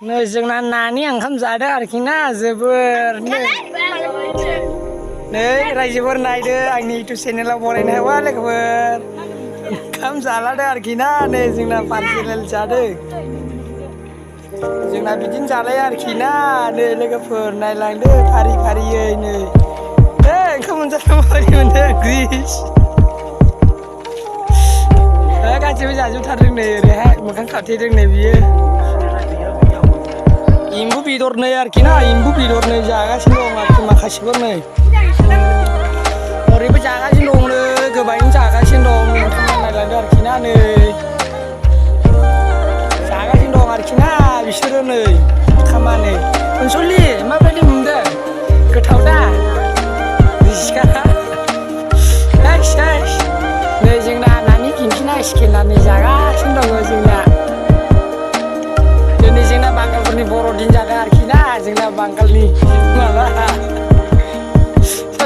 नै जोंना नानि ओंखाम जादों आरोखि ना जोबोर नै रायजोफोर नायदो आंनि इउटुब चेनेलाव बनायनो हाबा लोगोफोर ओंखाम जालादो आरोखि ना नै जोंना पार्सेल जादों जोंना बिदिनो जालाय आरोखि ना नै लोगोफोर नायलांदो फारि फारियै नै ओंखाम मोनजाथाव माबायदि मोनदों ग्रिस गासिबो जाजोबथारदों नै ओरैहाय मोखां खाथेदों नै बियो एम्बु बेदर नै आरोखि ना एम्बु बेदर नै जागासिनो दं आरोखि माखासेफोर नै ओरैबो जागासिनो दं नै गोबाङैनो जागासिनो दं नोंथांमोना नायलांदो आरोखि ना नै जागासिनो दं आरोखि ना बिसोरो नै ओंखामा नै अनसलि माबायदि मोनदों गोथाव दा रिसिखा नै जोंना नानि खिन्थिना सिकेनानै जागासिनो दङ जोंना दिनै जोंना बांगालफोरनि बर'दिन जादों आरोखि ना जोंना बांगालनि माबा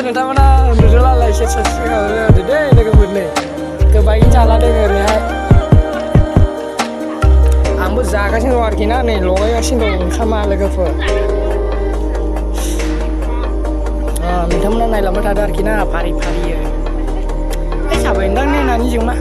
नोंथांमोना नुदोंलाय एसे साबसक्राइब होदो दे लोगोफोर नै गोबाङैनो जालादों ओरैहाय आंबो जागासिनो दं आरोखि ना नै लगायगासिनो दं ओंखामा लोगोफोर नोंथांमोना नायलांबाय थादो आरोखि ना फारि फारियै जाबाय दां नायनानै जोंना